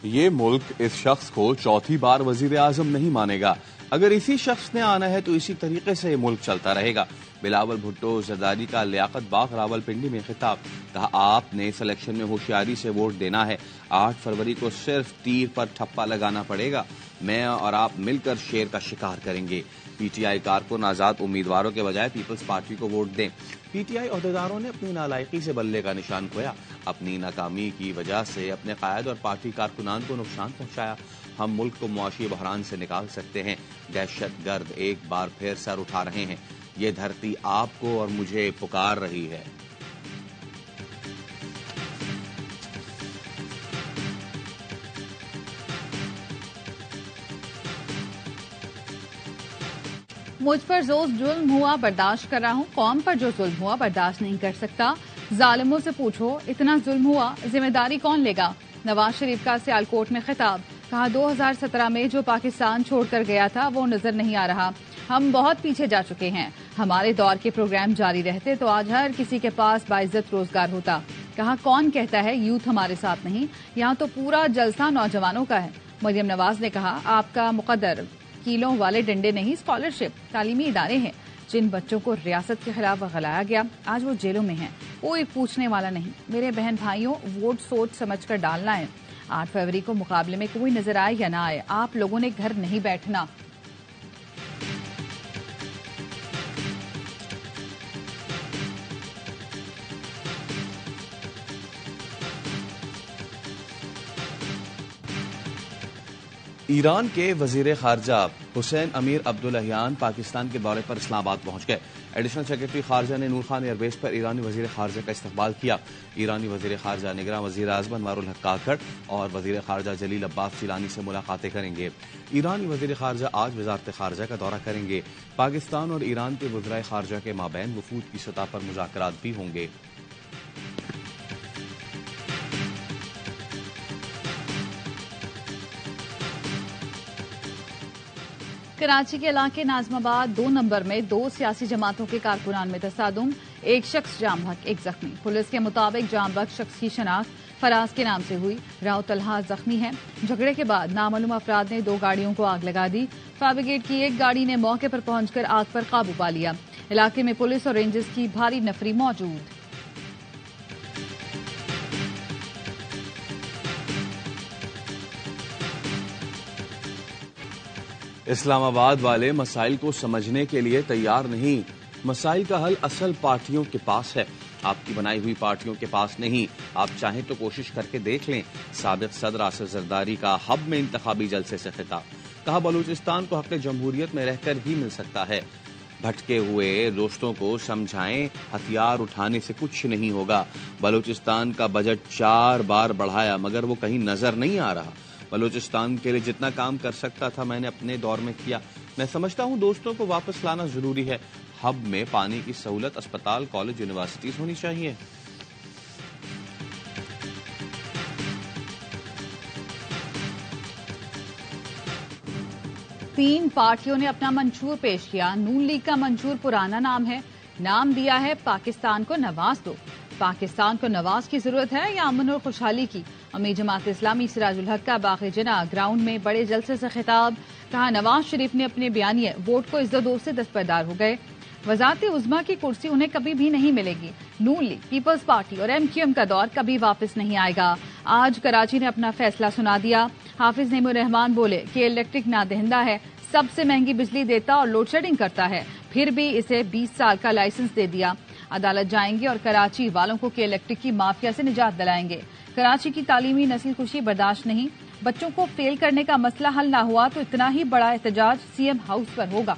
ये मुल्क इस शख्स को चौथी बार वजीर आजम नहीं मानेगा। अगर इसी शख्स ने आना है तो इसी तरीके से ये मुल्क चलता रहेगा। बिलावल भुट्टो जरदारी का लियाकत बाग रावलपिंडी में खिताब। कहा, आपने इस इलेक्शन में होशियारी से वोट देना है। 8 फरवरी को सिर्फ तीर पर ठप्पा लगाना पड़ेगा। मैं और आप मिलकर शेर का शिकार करेंगे। पीटीआई कारकुन आजाद उम्मीदवारों के बजाय पीपल्स पार्टी को वोट दें। पीटीआई अहदेदारों ने अपनी नालायकी से बल्ले का निशान खोया। अपनी नाकामी की वजह से अपने कायद और पार्टी कारकुनान को नुकसान पहुंचाया। हम मुल्क को मुआशी बहरान से निकाल सकते हैं। दहशतगर्द एक बार फिर सर उठा रहे हैं। ये धरती आपको और मुझे पुकार रही है। मुझ पर जो जुल्म हुआ बर्दाश्त कर रहा हूँ, कौम पर जो जुल्म हुआ बर्दाश्त नहीं कर सकता। जालिमों से पूछो इतना जुल्म हुआ, जिम्मेदारी कौन लेगा। नवाज शरीफ का सियालकोट में खिताब। कहा, 2017 में जो पाकिस्तान छोड़कर गया था वो नजर नहीं आ रहा। हम बहुत पीछे जा चुके हैं। हमारे दौर के प्रोग्राम जारी रहते तो आज हर किसी के पास बाइज्जत रोजगार होता। कहा, कौन कहता है यूथ हमारे साथ नहीं, यहाँ तो पूरा जलसा नौजवानों का है। मरियम नवाज ने कहा, आपका मुकद्दर कीलों वाले डंडे नहीं, स्कॉलरशिप तालीमी इदारे हैं। जिन बच्चों को रियासत के खिलाफ गलाया गया आज वो जेलों में हैं। कोई पूछने वाला नहीं। मेरे बहन भाइयों, वोट सोच समझकर डालना है। 8 फरवरी को मुकाबले में कोई नजर आए या ना आए, आप लोगों ने घर नहीं बैठना। ईरान के वजीर खारजा हुसैन अमीर अब्दुल्लाहियान पाकिस्तान के दौरे पर इस्लामाबाद पहुंच गए। एडिशनल सेक्रेटरी खारजा ने नूर खान एयरबेस पर ईरानी वजीर खारजा का इस्तकबाल किया। ईरानी वजीर खारजा निगरान वजीर आज़म अनवारुल हक काकड़ और वजीर खारजा जलील अब्बास जिलानी से मुलाकातें करेंगे। ईरानी वजीर खारजा आज वजारत खारजा का दौरा करेंगे। पाकिस्तान और ईरान के वज़राए खारजा के माबैन वफूद की सतह पर मुज़ाकरात भी होंगे। कराची के इलाके नाजमाबाद 2 नंबर में 2 सियासी जमातों के कारकुनान में तसादुम। एक शख्स जाम बहक, एक जख्मी। पुलिस के मुताबिक जाम बहक शख्स की शनाख्त फराज के नाम से हुई। राव तलहा जख्मी है। झगड़े के बाद नामालूम अफराद ने 2 गाड़ियों को आग लगा दी। फायर ब्रिगेड की एक गाड़ी ने मौके पर पहुंचकर आग पर काबू पा लिया। इलाके में पुलिस और रेंजर्स की भारी नफरी मौजूद। इस्लामाबाद वाले मसाइल को समझने के लिए तैयार नहीं। मसाइल का हल असल पार्टियों के पास है, आपकी बनाई हुई पार्टियों के पास नहीं। आप चाहें तो कोशिश करके देख लें। साबिक सदर आसिफ जरदारी का हब में इंतखाबी जलसे से खिताब। कहा, बलूचिस्तान को हक जमहूरियत में रहकर ही मिल सकता है। भटके हुए दोस्तों को समझाएं, हथियार उठाने से कुछ नहीं होगा। बलूचिस्तान का बजट 4 बार बढ़ाया मगर वो कहीं नजर नहीं आ रहा। बलूचिस्तान के लिए जितना काम कर सकता था मैंने अपने दौर में किया। मैं समझता हूं दोस्तों को वापस लाना जरूरी है। हब में पानी की सहूलत, अस्पताल, कॉलेज, यूनिवर्सिटीज होनी चाहिए। तीन पार्टियों ने अपना मंशूर पेश किया। नून लीग का मंशूर पुराना नाम है, नाम दिया है पाकिस्तान को नवाज दो। पाकिस्तान को नवाज की जरूरत है या अमन और खुशहाली की। अमीर जमात इस्लामी सिराजुल हक का बाक़ी जना ग्राउंड में बड़े जलसे से खिताब। कहा, नवाज शरीफ ने अपने बयानिए वोट को इज्जत से दस्तबरदार हो गए। वजारत उज़्मा की कुर्सी उन्हें कभी भी नहीं मिलेगी। नून लीग, पीपल्स पार्टी और MQM का दौर कभी वापस नहीं आएगा। आज कराची ने अपना फैसला सुना दिया। हाफिज नईमुर रहमान बोले कि इलेक्ट्रिक नादहिंदा है, सबसे महंगी बिजली देता और लोड शेडिंग करता है, फिर भी इसे 20 साल का लाइसेंस दे दिया। अदालत जाएंगे और कराची वालों को के इलेक्ट्रिक की माफिया से निजात दिलाएंगे। कराची की तालीमी नस्ल खुशी बर्दाश्त नहीं। बच्चों को फेल करने का मसला हल ना हुआ तो इतना ही बड़ा एहतजाज CM हाउस पर होगा।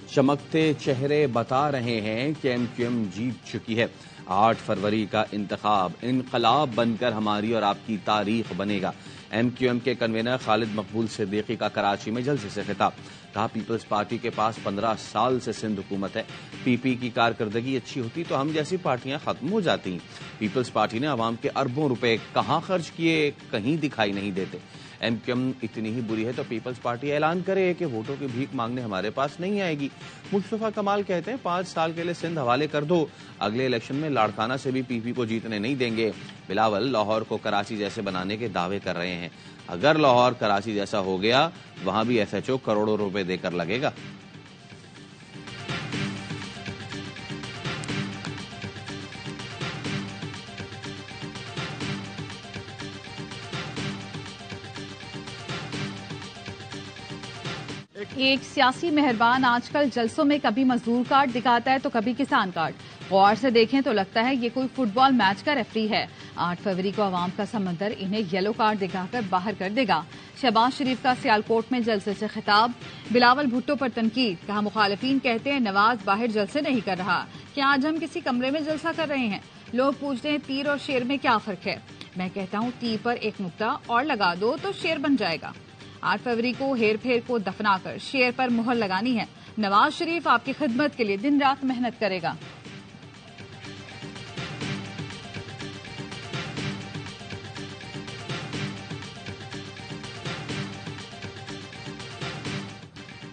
चमकते चेहरे बता रहे हैं कि MQM जीत चुकी है। 8 फरवरी का इंतखाब इनकलाब बनकर हमारी और आपकी तारीख बनेगा। MQM के कन्वीनर खालिद मकबूल सिद्दीकी का कराची में जलसे से खिताब। कहा, पीपल्स पार्टी के पास 15 साल से सिंध हुकूमत है। PP की कारकर्दगी अच्छी होती तो हम जैसी पार्टियां खत्म हो जाती। पीपल्स पार्टी ने अवाम के अरबों रुपए कहां खर्च किए कहीं दिखाई नहीं देते। एमक्यूएम इतनी ही बुरी है तो पीपल्स पार्टी ऐलान करे कि वोटों की भीख मांगने हमारे पास नहीं आएगी। मुस्तफा कमाल कहते हैं 5 साल के लिए सिंध हवाले कर दो, अगले इलेक्शन में लाड़काना से भी पीपी को जीतने नहीं देंगे। बिलावल लाहौर को कराची जैसे बनाने के दावे कर रहे हैं। अगर लाहौर कराची जैसा हो गया वहां भी एसएचओ करोड़ों रुपए देकर लगेगा। एक सियासी मेहरबान आजकल जलसों में कभी मजदूर कार्ड दिखाता है तो कभी किसान कार्ड। गौर से देखें तो लगता है ये कोई फुटबॉल मैच का रेफरी है। 8 फरवरी को अवाम का समंदर इन्हें येलो कार्ड दिखाकर बाहर कर देगा। शहबाज शरीफ का सियालकोट में जलसे से खिताब। बिलावल भुट्टो पर तनकीद, कहा मुखालिफिन कहते हैं नवाज बाहर जलसे नहीं कर रहा, क्या आज हम किसी कमरे में जलसा कर रहे हैं। लोग पूछते हैं तीर और शेर में क्या फर्क है। मैं कहता हूँ तीर पर एक नुक्ता और लगा दो तो शेर बन जाएगा। 8 फरवरी को हेर फेर को दफनाकर शेर पर मुहर लगानी है। नवाज शरीफ आपकी खिदमत के लिए दिन रात मेहनत करेगा।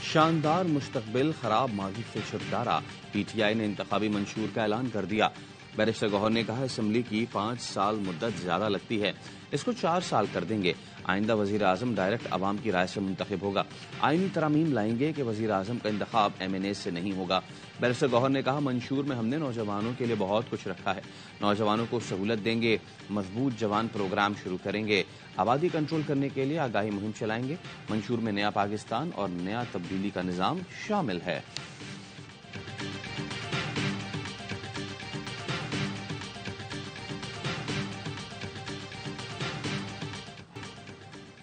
शानदार मुस्तकबिल, खराब माजी से छुटकारा। पीटीआई ने इंतखाबी मंशूर का ऐलान कर दिया। बैरिस्टर गौहर ने कहा असम्बली की 5 साल मुद्दत ज्यादा लगती है, इसको 4 साल कर देंगे। आइंदा वजीर आजम डायरेक्ट अवाम की राय से मुंतखब होगा। आईनी तरमीम लाएंगे कि वजीर आजम का इंतखाब MNA से नहीं होगा। बैरिस्टर गौहर ने कहा मंशूर में हमने नौजवानों के लिए बहुत कुछ रखा है, नौजवानों को सहूलत देंगे, मजबूत जवान प्रोग्राम शुरू करेंगे, आबादी कंट्रोल करने के लिए आगाही मुहिम चलाएंगे। मंशूर में नया पाकिस्तान और नया तब्दीली का निजाम शामिल है।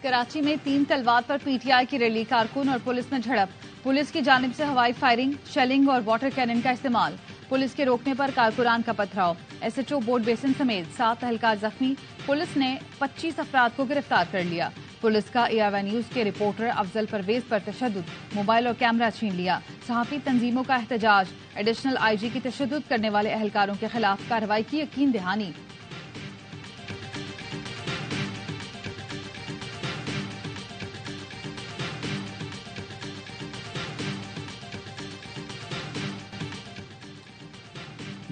कराची में 3 तलवार पर पीटीआई की रैली, कारकुन और पुलिस में झड़प। पुलिस की जानिब से हवाई फायरिंग, शेलिंग और वाटर कैनन का इस्तेमाल। पुलिस के रोकने पर कारकुनान का पथराव। एसएचओ बोर्ड बेसिन समेत 7 एहलकार जख्मी। पुलिस ने 25 अफराद को गिरफ्तार कर लिया। पुलिस का ARY न्यूज के रिपोर्टर अफजल परवेज पर तशद्दुद, मोबाइल और कैमरा छीन लिया। सहाफी तंजीमों का एहतजाज। एडिशनल IG की तशद्दुद करने वाले एहलकारों के खिलाफ कार्रवाई की यकीन दहानी।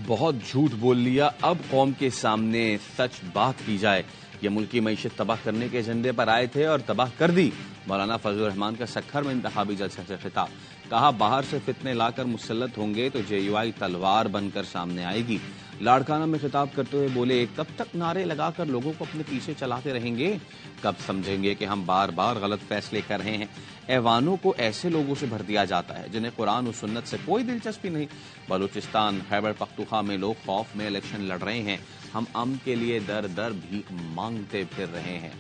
बहुत झूठ बोल लिया, अब कौम के सामने सच बात की जाए। ये मुल्की मईशत तबाह करने के एजेंडे पर आए थे और तबाह कर दी। मौलाना फजलुर रहमान का सखर में इंतखाबी जलसे से खिताब, कहा बाहर से फितने लाकर मुसल्लत होंगे तो JUI तलवार बनकर सामने आएगी। लाड़काना में खिताब करते हुए बोले कब तक नारे लगाकर लोगों को अपने पीछे चलाते रहेंगे, कब समझेंगे कि हम बार बार गलत फैसले कर रहे हैं। ऐवानों को ऐसे लोगों से भर दिया जाता है जिन्हें कुरान और सुन्नत से कोई दिलचस्पी नहीं। बलूचिस्तान, खैबर पख्तूनख्वा में लोग खौफ में इलेक्शन लड़ रहे हैं, हम अमन के लिए दर दर भीख मांगते फिर रहे हैं।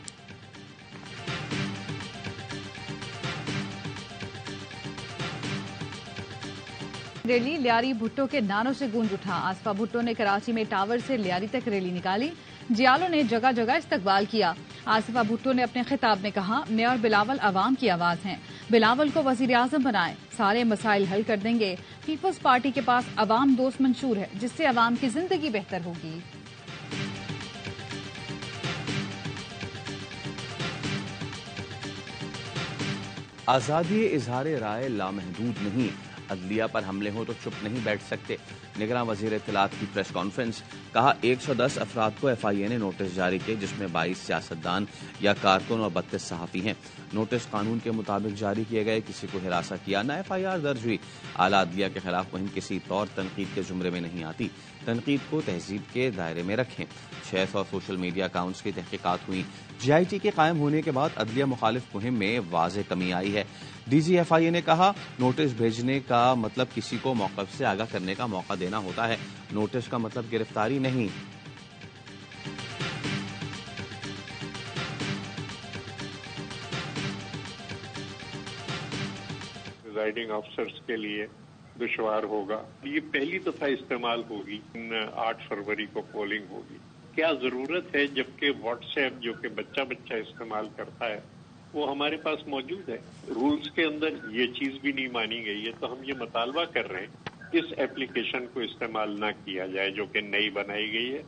रैली लियारी भुट्टो के नारों से गूंज उठा। आसफा भुट्टो ने कराची में टावर से लियारी तक रैली निकाली। जियालों ने जगह जगह इस्तकबाल किया। आसफा भुट्टो ने अपने खिताब में कहा मैं और बिलावल अवाम की आवाज हैं, बिलावल को वजीर आजम बनाएं, सारे मसाइल हल कर देंगे। पीपल्स पार्टी के पास अवाम दोस्त मंशूर है जिससे अवाम की जिंदगी बेहतर होगी। आजादी इजहार राय लामहदूद नहीं, अदलिया पर हमले हो तो चुप नहीं बैठ सकते। निगरान वजीर इत्तलात की प्रेस कॉन्फ्रेंस, कहा 110 अफराद को FIA ने नोटिस जारी किए जिसमें 22 सियासतदान या कारकुन और 32 सहाफी हैं। नोटिस कानून के मुताबिक जारी किए गए, किसी को हिरासा किया न FIR दर्ज हुई। आला अदलिया के खिलाफ मुहिम किसी तौर तनकीद के जुमरे में नहीं आती, तनकीद को तहजीब के दायरे में रखें। 600 सोशल मीडिया अकाउंट्स की तहकीकात हुई। GIT के कायम होने के बाद अदलिया मुखालिफ मुहिम में वाज़ेह कमी आई है। DG FIA ने कहा नोटिस भेजने का मतलब किसी को मौक़िफ़ से आगाह करने का मौका देना होता है, नोटिस का मतलब गिरफ्तारी नहीं। प्रिजाइडिंग ऑफिसर्स के लिए दुश्वार होगा। ये पहली दफा इस्तेमाल होगी। 8 फरवरी को पोलिंग होगी। क्या जरूरत है, जबकि व्हाट्सएप जो कि बच्चा इस्तेमाल करता है वो हमारे पास मौजूद है। रूल्स के अंदर ये चीज भी नहीं मानी गई है, तो हम ये मुतालबा कर रहे हैं इस एप्लीकेशन को इस्तेमाल ना किया जाए जो कि नई बनाई गई है।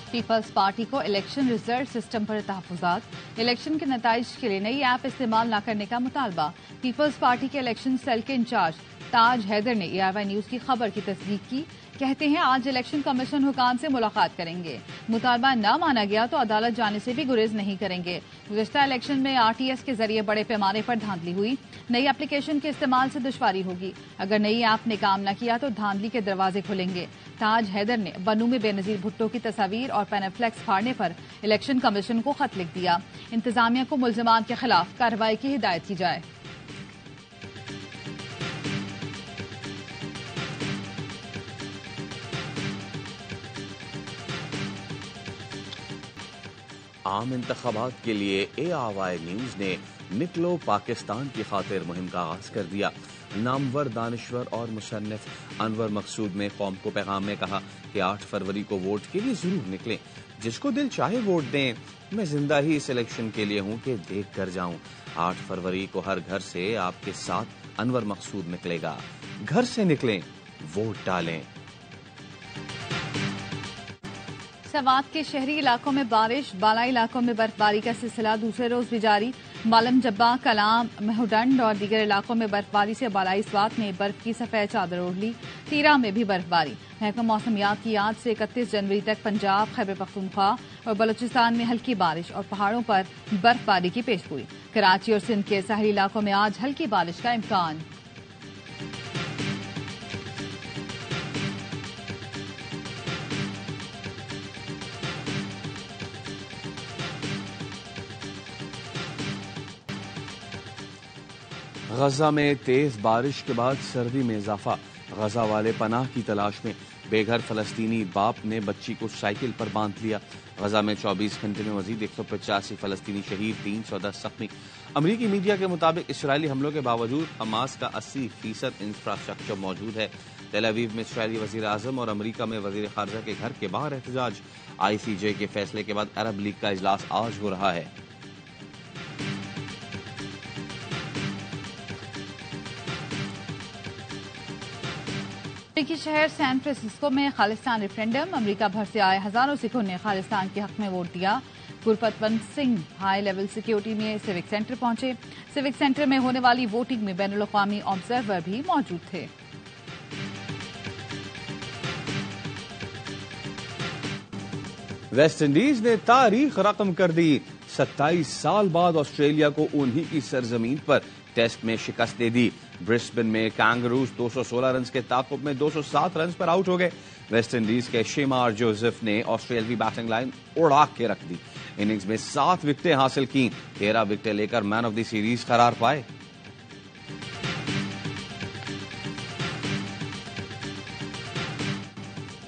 पीपल्स पार्टी को इलेक्शन रिजल्ट सिस्टम पर तहफुजात, इलेक्शन के नताइज के लिए नई ऐप इस्तेमाल न करने का मुतालबा। पीपल्स पार्टी के इलेक्शन सेल के इंचार्ज ताज हैदर ने AIY न्यूज की खबर की तस्दीक की। कहते हैं आज इलेक्शन कमीशन हुकाम से मुलाकात करेंगे, मुतालबा न माना गया तो अदालत जाने से भी गुरेज नहीं करेंगे। गुज़िश्ता इलेक्शन में RTS के जरिए बड़े पैमाने पर धांधली हुई, नई एप्लीकेशन के इस्तेमाल से दुश्वारी होगी। अगर नई ऐप ने काम न किया तो धांधली के दरवाजे खुलेंगे। ताज हैदर ने बनू में बेनजीर भुट्टो की तस्वीर और पेनाफ्लेक्स फाड़ने पर इलेक्शन कमीशन को खत लिख दिया। इंतजामिया को मुल्जिमान के खिलाफ कार्रवाई की हिदायत की जाए। आम इंतखाबात के लिए AIY न्यूज ने निकलो पाकिस्तान की खातिर मुहिम का आगाज कर दिया। नामवर दानिश्वर और मुसन्निफ अनवर मकसूद ने कौम को पैगाम में कहा कि 8 फरवरी को वोट के लिए जरूर निकलें, जिसको दिल चाहे वोट दें। मैं जिंदा ही इस इलेक्शन के लिए हूं कि देख कर जाऊं। 8 फरवरी को हर घर से आपके साथ अनवर मकसूद निकलेगा। घर से निकलें, वोट डालें। सवात के शहरी इलाकों में बारिश, बालाई इलाकों में बर्फबारी का सिलसिला दूसरे रोज भी जारी। मालम जब्बा, कलाम, मेहुडंड और दीगर इलाकों में बर्फबारी से बालाई स्वात ने बर्फ की सफेद चादर ओढ़ ली। तीरा में भी बर्फबारी। महकमा मौसमियात की याद से 31 जनवरी तक पंजाब, खैबर पख्तूनख्वा और बलूचिस्तान में हल्की बारिश और पहाड़ों पर बर्फबारी की पेशगोई। कराची और सिंध के साहली इलाकों में आज हल्की बारिश का इम्कान। गजा में तेज बारिश के बाद सर्दी में इजाफा। गजा वाले पनाह की तलाश में। बेघर फलस्तीनी बाप ने बच्ची को साइकिल पर बांध लिया। गजा में 24 घंटे में मजीद 185 फलस्तीनी शहीद, 310 जख्मी। अमरीकी मीडिया के मुताबिक इसराइली हमलों के बावजूद हमास का 80% इंफ्रास्ट्रक्चर मौजूद है। तेल अवीव में इसराइली वजीर आजम और अमरीका में वजीर खारजा के घर के बाहर एहतजाज। ICJ के फैसले के बाद अरब लीग का इजलास आज हो रहा है। अमेरिकी शहर सैन फ्रांसिस्को में खालिस्तान रेफरेंडम। अमेरिका भर से आए हजारों सिखों ने खालिस्तान के हक में वोट दिया। Gurpatwant Singh high level security में सिविक सेंटर पहुंचे। सिविक सेंटर में होने वाली वोटिंग में बैनुल अक़वामी ऑब्जर्वर भी मौजूद थे। वेस्ट इंडीज ने तारीख रकम कर दी। 27 साल बाद ऑस्ट्रेलिया को उन्हीं की सरजमीन पर टेस्ट में शिकस्त दे दी। ब्रिस्बेन में कैंगरूज 216 रन के ताकुब में 207 रन पर आउट हो गए। वेस्ट इंडीज के शेमार जोसेफ ने ऑस्ट्रेलियावी बैटिंग लाइन उड़ा के रख दी। इनिंग्स में 7 विकेटें हासिल की, 13 विकेटें लेकर मैन ऑफ द सीरीज करार पाए।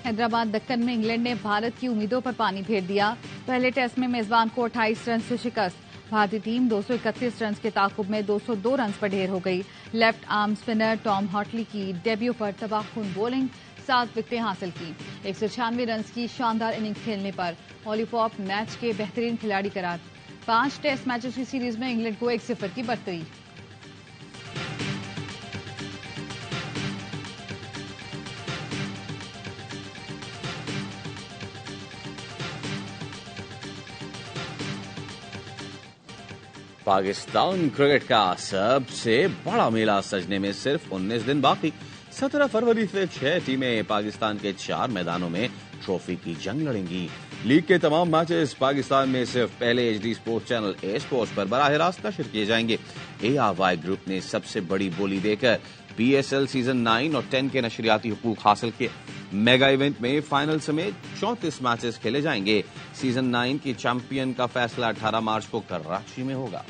हैदराबाद दक्कन में इंग्लैंड ने भारत की उम्मीदों पर पानी फेर दिया। पहले टेस्ट में मेजबान को 28 रन से शिकस्त। भारतीय टीम 231 रन के ताकुब में 202 रन पर ढेर हो गई। Left arm spinner Tom hotly की डेब्यू पर तबाहकुन बॉलिंग, 7 विकेटें हासिल की। 196 रन की शानदार इनिंग्स खेलने पर ऑलीपॉप मैच के बेहतरीन खिलाड़ी करार। 5 टेस्ट मैचेस की सीरीज में इंग्लैंड को 1-0 की बढ़तरी। पाकिस्तान क्रिकेट का सबसे बड़ा मेला सजने में सिर्फ 19 दिन बाकी। 17 फरवरी से 6 टीमें पाकिस्तान के 4 मैदानों में ट्रॉफी की जंग लड़ेंगी। लीग के तमाम मैचेस पाकिस्तान में सिर्फ पहले HD sports channel A sports पर बराह रास्त नशर किए जाएंगे। AIY ग्रुप ने सबसे बड़ी बोली देकर PSL सीजन 9 और 10 के नशरियाती हुकूक हासिल किए। मेगा इवेंट में फाइनल समेत 34 मैचेस खेले जाएंगे। सीजन 9 की चैंपियन का फैसला 18 मार्च को कराची में होगा।